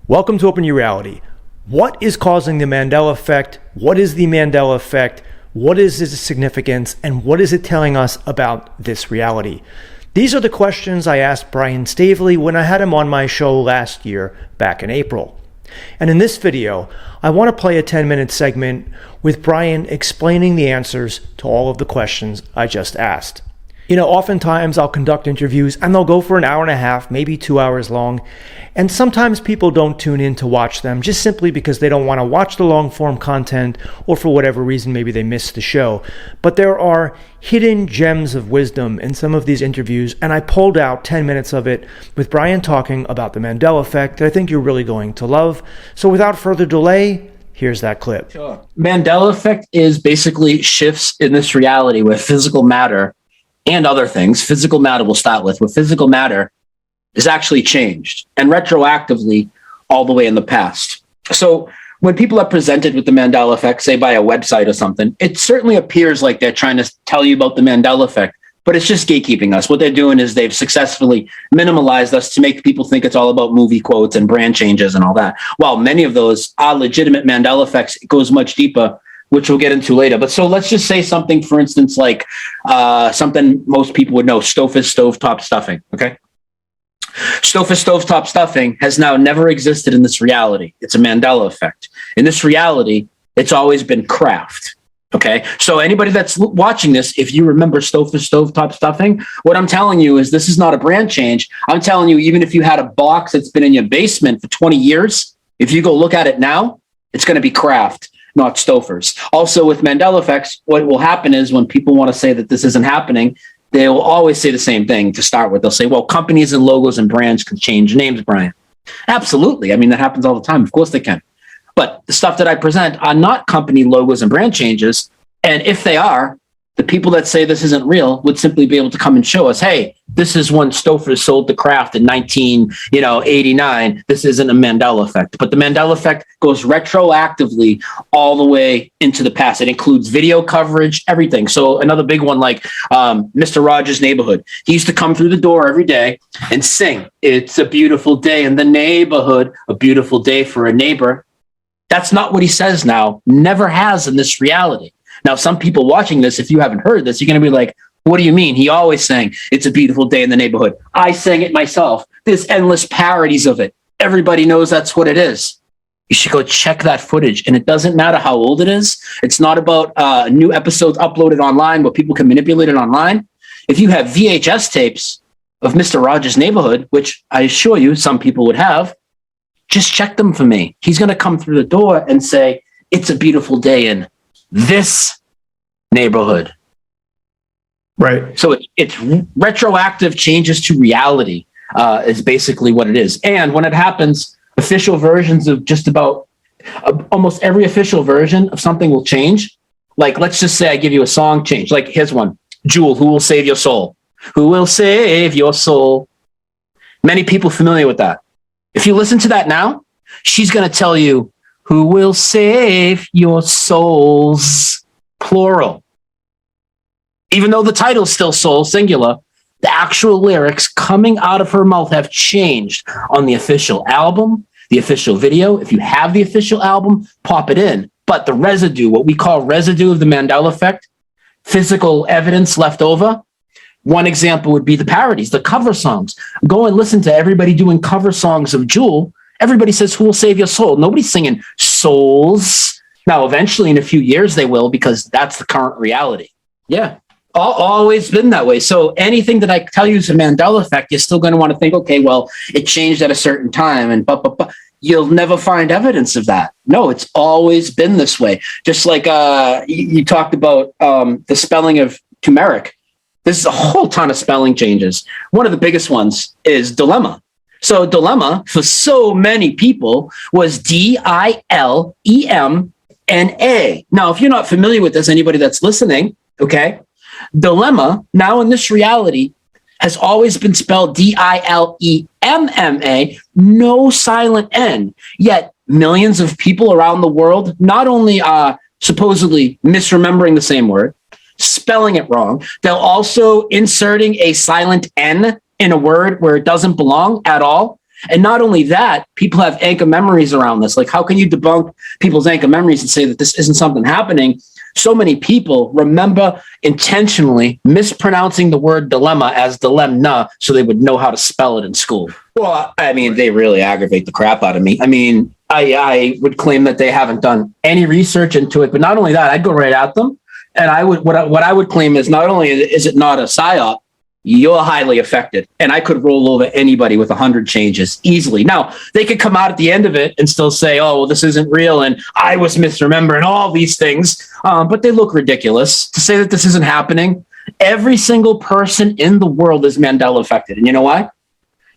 Welcome to Open Your Reality. What is causing the Mandela effect? What is the Mandela effect? What is its significance? And what is it telling us about this reality? These are the questions I asked Brian Staveley when I had him on my show last year, back in April. And in this video, I want to play a 10-minute segment with Brian explaining the answers to all of the questions I just asked. You know, oftentimes I'll conduct interviews and they'll go for an hour and a half, maybe 2 hours long. And sometimes people don't tune in to watch them just simply because they don't want to watch the long form content, or for whatever reason, maybe they missed the show. But there are hidden gems of wisdom in some of these interviews, and I pulled out 10 minutes of it with Brian talking about the Mandela effect that I think you're really going to love. So without further delay, here's that clip. Sure. Mandela effect is basically shifts in this reality where physical matter and other things, physical matter we'll start with, where physical matter is actually changed and retroactively all the way in the past. So when people are presented with the Mandela effect, say by a website or something, it certainly appears like they're trying to tell you about the Mandela effect, but it's just gatekeeping us. What they're doing is they've successfully minimalized us to make people think it's all about movie quotes and brand changes and all that. While many of those are legitimate Mandela effects, it goes much deeper, which we'll get into later. But so let's just say something, for instance, like something most people would know, stovetop stuffing, okay? Stovetop stuffing has now never existed in this reality. It's a Mandela effect. In this reality, it's always been craft, okay? So anybody that's watching this, if you remember stovetop stuffing, what I'm telling you is this is not a brand change. I'm telling you, even if you had a box that's been in your basement for 20 years, if you go look at it now, it's going to be craft, not Stouffer's. Also with Mandela effects, what will happen is when people want to say that this isn't happening, they will always say the same thing to start with. They'll say, well, companies and logos and brands can change names, Brian. Absolutely. I mean, that happens all the time. Of course they can. But the stuff that I present are not company logos and brand changes. And if they are, the people that say this isn't real would simply be able to come and show us, hey, this is when Stouffer's sold to Kraft in 1989. This isn't a Mandela effect. But the Mandela effect goes retroactively all the way into the past. It includes video coverage, everything. So another big one, like Mr. Rogers' Neighborhood. He used to come through the door every day and sing, "It's a beautiful day in the neighborhood, a beautiful day for a neighbor." That's not what he says now, never has in this reality. Now, some people watching this, if you haven't heard this, you're going to be like, what do you mean? He always sang, "It's a beautiful day in the neighborhood." I sang it myself. There's endless parodies of it. Everybody knows that's what it is. You should go check that footage. And it doesn't matter how old it is. It's not about new episodes uploaded online where people can manipulate it online. If you have VHS tapes of Mr. Rogers' Neighborhood, which I assure you some people would have, just check them for me. He's going to come through the door and say, "It's a beautiful day in this neighborhood." Right. So it's retroactive changes to reality is basically what it is. And when it happens, official versions of just about almost every official version of something will change. Like, let's just say I give you a song change. Like, here's one. Jewel, "Who Will Save Your Soul?" Who will save your soul? Many people familiar with that. If you listen to that now, she's going to tell you, "Who will save your souls?" Plural. Even though the title's still soul, singular, the actual lyrics coming out of her mouth have changed on the official album, the official video. If you have the official album, pop it in. But the residue, what we call residue of the Mandela effect, physical evidence left over. One example would be the parodies, the cover songs. Go and listen to everybody doing cover songs of Jewel. Everybody says, "Who will save your soul?" Nobody's singing souls. Now, eventually in a few years they will, because that's the current reality. Yeah, always been that way. So anything that I tell you is a Mandela effect, you're still going to want to think, okay, well, it changed at a certain time, and you'll never find evidence of that. No, it's always been this way. Just like you talked about the spelling of turmeric. This is a whole ton of spelling changes. One of the biggest ones is dilemma. So dilemma for so many people was D-I-L-E-M-N-A. Now, if you're not familiar with this, anybody that's listening, okay, dilemma now in this reality has always been spelled D-I-L-E-M-M-A, no silent N. Yet millions of people around the world not only are supposedly misremembering the same word, spelling it wrong, they're also inserting a silent N in a word where it doesn't belong at all. And not only that, people have anchor memories around this. Like, how can you debunk people's anchor memories and say that this isn't something happening? So many people remember intentionally mispronouncing the word dilemma as dilemma so they would know how to spell it in school. Well, I mean, they really aggravate the crap out of me. I mean, I would claim that they haven't done any research into it, but not only that, I'd go right at them. And what I would claim is not only is it not a psyop, you're highly affected. And I could roll over anybody with 100 changes easily. Now, they could come out at the end of it and still say, oh, well, this isn't real, and I was misremembering all these things. But they look ridiculous to say that this isn't happening. Every single person in the world is Mandela affected. And you know why?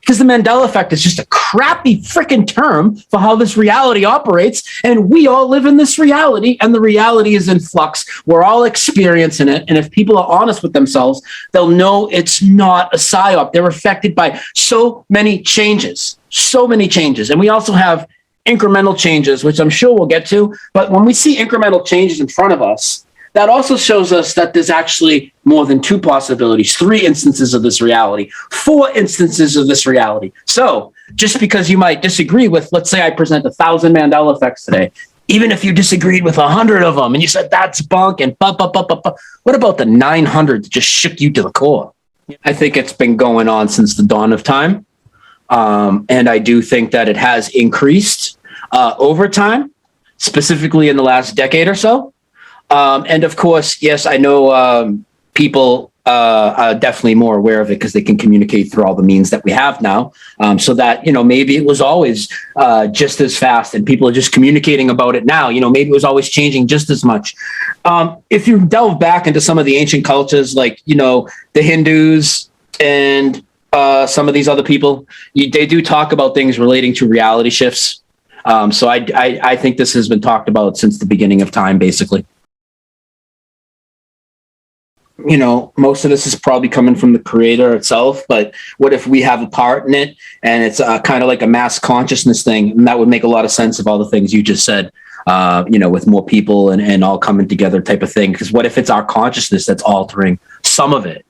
Because the Mandela effect is just a crappy freaking term for how this reality operates. And we all live in this reality, and the reality is in flux. We're all experiencing it. And if people are honest with themselves, they'll know it's not a psyop. They're affected by so many changes. And we also have incremental changes, which I'm sure we'll get to. But when we see incremental changes in front of us, that also shows us that there's actually more than 2 possibilities, 3 instances of this reality, 4 instances of this reality. So just because you might disagree with, let's say I present 1,000 Mandela effects today, even if you disagreed with 100 of them and you said that's bunk and what about the 900 that just shook you to the core? I think it's been going on since the dawn of time. And I do think that it has increased over time, specifically in the last decade or so. And of course, yes, I know people are definitely more aware of it because they can communicate through all the means that we have now. So that, maybe it was always just as fast and people are just communicating about it now. Maybe it was always changing just as much. If you delve back into some of the ancient cultures, like, the Hindus and some of these other people, they do talk about things relating to reality shifts. So I think this has been talked about since the beginning of time, basically. Most of this is probably coming from the creator itself, but what if we have a part in it and it's kind of like a mass consciousness thing? And that would make a lot of sense of all the things you just said, with more people and all coming together type of thing. Because what if it's our consciousness that's altering some of it,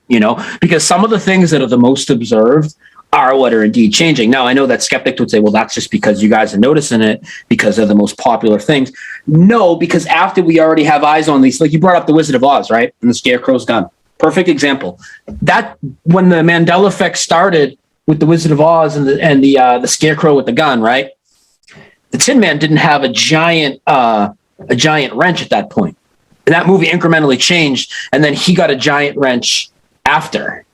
because some of the things that are the most observed are what are indeed changing. Now, I know that skeptics would say, well, that's just because you guys are noticing it because they're the most popular things. No, because after we already have eyes on these, like you brought up the Wizard of Oz, right? And the Scarecrow's gun. Perfect example. That when the Mandela effect started with the Wizard of Oz and the Scarecrow with the gun, right? The Tin Man didn't have a giant wrench at that point. And that movie incrementally changed, and then he got a giant wrench after.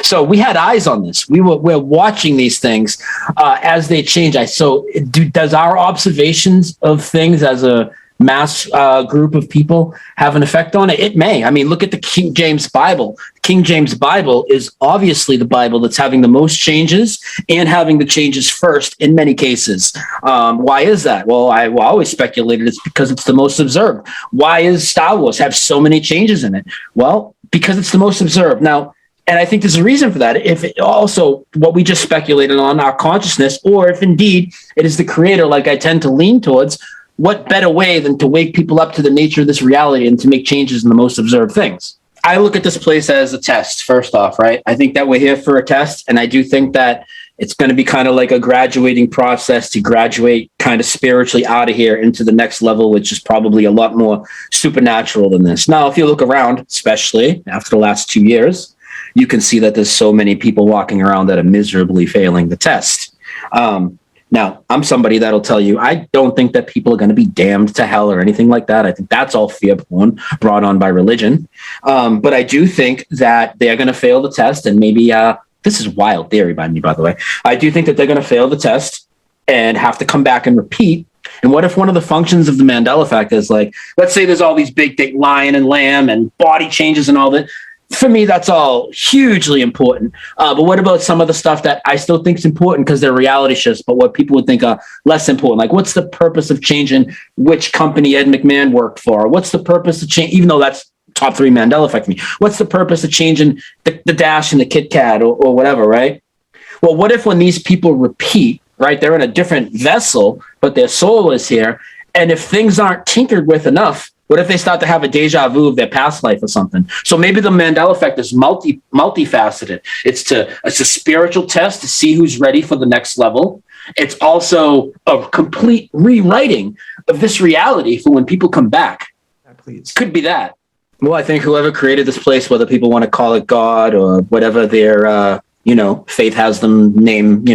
So we had eyes on this. We're watching these things as they change. Does our observations of things as a mass group of people have an effect on it? It may. I mean, look at the King James Bible. King James Bible is obviously the Bible that's having the most changes and having the changes first in many cases. Why is that? Well, I always speculated it's because it's the most observed. Why is Star Wars have so many changes in it? Well, because it's the most observed. Now, and I think there's a reason for that. If it also what we just speculated on, our consciousness, or if indeed it is the creator, like I tend to lean towards, what better way than to wake people up to the nature of this reality and to make changes in the most observed things? I look at this place as a test, first off, right? I think that we're here for a test, and I do think that it's going to be kind of like a graduating process to graduate kind of spiritually out of here into the next level, which is probably a lot more supernatural than this. Now, if you look around, especially after the last 2 years, you can see that there's so many people walking around that are miserably failing the test. Now, I'm somebody that'll tell you, I don't think that people are going to be damned to hell or anything like that. I think that's all fear brought on by religion. But I do think that they're going to fail the test. And maybe this is wild theory by me, by the way. I do think that they're going to fail the test and have to come back and repeat. And what if one of the functions of the Mandela effect is like, let's say there's all these big lion and lamb and body changes and all that. For me, that's all hugely important. But what about some of the stuff that I still think is important because they're reality shifts, but what people would think are less important? Like, what's the purpose of changing which company Ed McMahon worked for? What's the purpose of change, even though that's top 3 Mandela effect for me? What's the purpose of changing the Dash and the Kit Kat or whatever, right? Well, what if when these people repeat, right, they're in a different vessel, but their soul is here, and if things aren't tinkered with enough, What if they start to have a deja vu of their past life or something? So maybe the Mandela effect is multifaceted. It's a spiritual test to see who's ready for the next level. It's also a complete rewriting of this reality for when people come back. Please. Could be that. Well, I think whoever created this place, whether people want to call it God or whatever their faith has them name,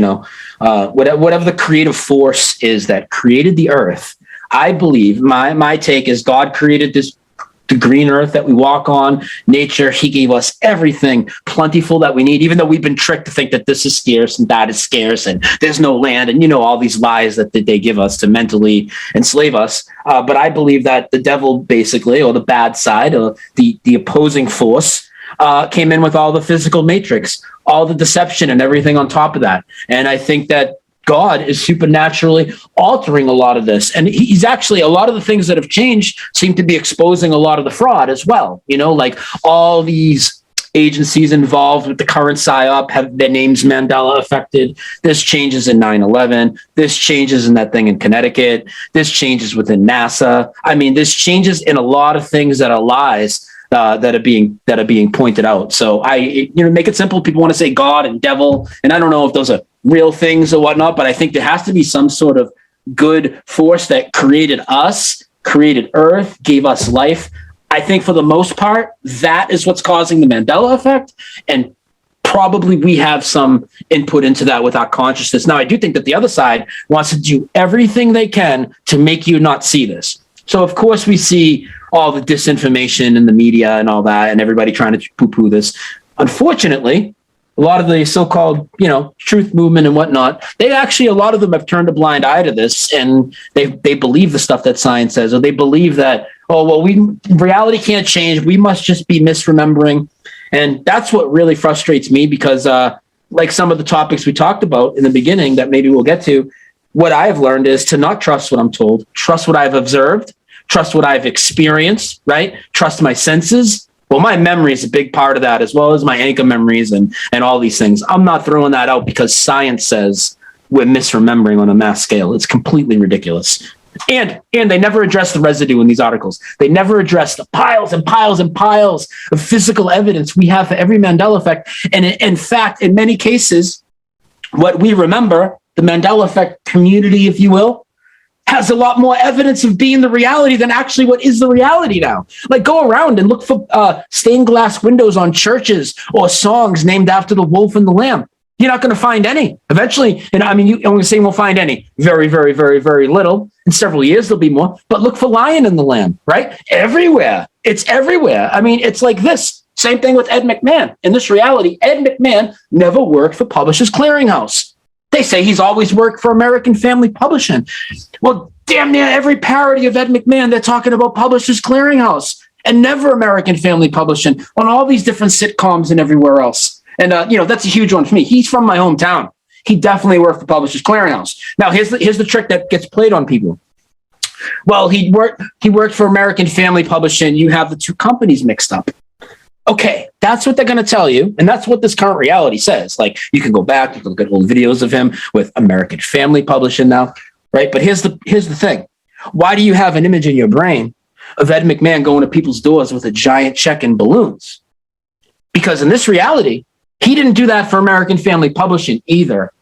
whatever the creative force is that created the earth, I believe my take is God created the green earth that we walk on, nature. He gave us everything plentiful that we need, even though we've been tricked to think that this is scarce and that is scarce and there's no land and, all these lies that they give us to mentally enslave us. But I believe that the devil basically, or the bad side, or the opposing force, came in with all the physical matrix, all the deception and everything on top of that. And I think that God is supernaturally altering a lot of this. And he's actually, a lot of the things that have changed seem to be exposing a lot of the fraud as well. Like all these agencies involved with the current PSYOP have their names Mandela affected. This changes in 9/11. This changes in that thing in Connecticut. This changes within NASA. I mean, this changes in a lot of things that are lies that are being pointed out. So make it simple. People want to say God and devil, and I don't know if those are real things or whatnot, but I think there has to be some sort of good force that created us, created Earth, gave us life. I think for the most part, that is what's causing the Mandela effect, and probably we have some input into that with our consciousness. Now, I do think that the other side wants to do everything they can to make you not see this. So, of course, we see all the disinformation in the media and all that, and everybody trying to poo-poo this. Unfortunately, a lot of the so-called, truth movement and whatnot, a lot of them have turned a blind eye to this, and they believe the stuff that science says, or they believe that, reality can't change. We must just be misremembering. And that's what really frustrates me, because like some of the topics we talked about in the beginning that maybe we'll get to, what I've learned is to not trust what I'm told, trust what I've observed, trust what I've experienced, right? Trust my senses. Well, my memory is a big part of that, as well as my anchor memories and all these things. I'm not throwing that out because science says we're misremembering on a mass scale. It's completely ridiculous. And they never address the residue in these articles. They never address the piles and piles and piles of physical evidence we have for every Mandela effect. And in fact, in many cases, what we remember, the Mandela effect community, if you will, has a lot more evidence of being the reality than actually what is the reality now. Like, go around and look for stained glass windows on churches or songs named after the wolf and the lamb. You're not going to find any. Eventually, I'm going to say we'll find any. Very, very, very, very little. In several years, there'll be more. But look for lion and the lamb, right? Everywhere. It's everywhere. I mean, it's like this. Same thing with Ed McMahon. In this reality, Ed McMahon never worked for Publishers Clearinghouse. They say he's always worked for American Family Publishing. Well, damn near every parody of Ed McMahon, they're talking about Publishers Clearinghouse and never American Family Publishing on all these different sitcoms and everywhere else. And, that's a huge one for me. He's from my hometown. He definitely worked for Publishers Clearinghouse. Now, here's the trick that gets played on people. Well, he worked for American Family Publishing. You have the two companies mixed up. Okay, that's what they're going to tell you. And that's what this current reality says. Like, you can go back, you can look at old videos of him with American Family Publishing now, right? But here's the thing. Why do you have an image in your brain of Ed McMahon going to people's doors with a giant check and balloons? Because in this reality, he didn't do that for American Family Publishing either.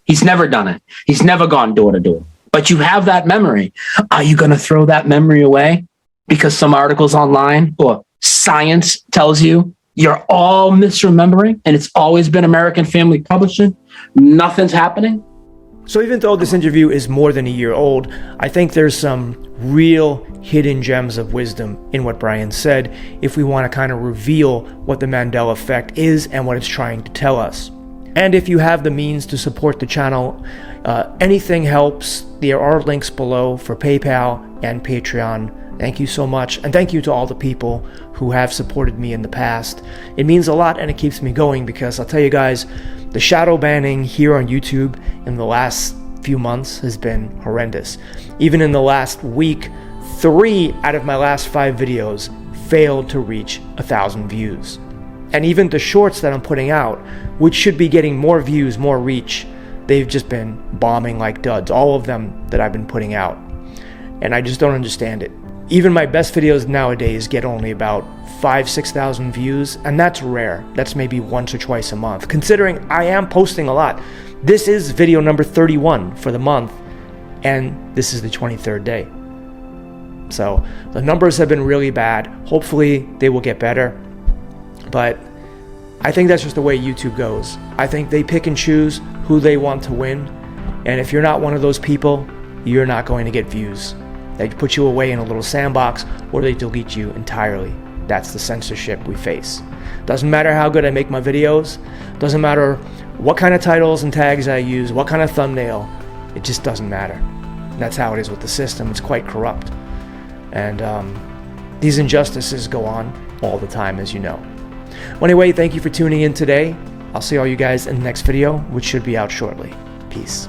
He's never done it. He's never gone door to door. But you have that memory. Are you going to throw that memory away because some articles online or science tells you you're all misremembering and it's always been American Family Publishing? Nothing's happening. So even though this interview is more than a year old, I think there's some real hidden gems of wisdom in what Brian said if we want to kind of reveal what the Mandela effect is and what it's trying to tell us. And if you have the means to support the channel, anything helps. There are links below for PayPal and Patreon. Thank you so much. And thank you to all the people who have supported me in the past. It means a lot and it keeps me going, because I'll tell you guys, the shadow banning here on YouTube in the last few months has been horrendous. Even in the last week, 3 out of my last 5 videos failed to reach 1,000 views. And even the shorts that I'm putting out, which should be getting more views, more reach, they've just been bombing like duds. All of them that I've been putting out. And I just don't understand it. Even my best videos nowadays get only about 5,000-6,000 views, and that's rare. That's maybe once or twice a month, considering I am posting a lot. This is video number 31 for the month, and this is the 23rd day. So the numbers have been really bad. Hopefully they will get better, but I think that's just the way YouTube goes. I think they pick and choose who they want to win, and if you're not one of those people, you're not going to get views. They put you away in a little sandbox, or they delete you entirely. That's the censorship we face. Doesn't matter how good I make my videos, doesn't matter what kind of titles and tags I use, what kind of thumbnail, it just doesn't matter. That's how it is with the system. It's quite corrupt. And these injustices go on all the time, as you know. Well, anyway, thank you for tuning in today. I'll see all you guys in the next video, which should be out shortly. Peace.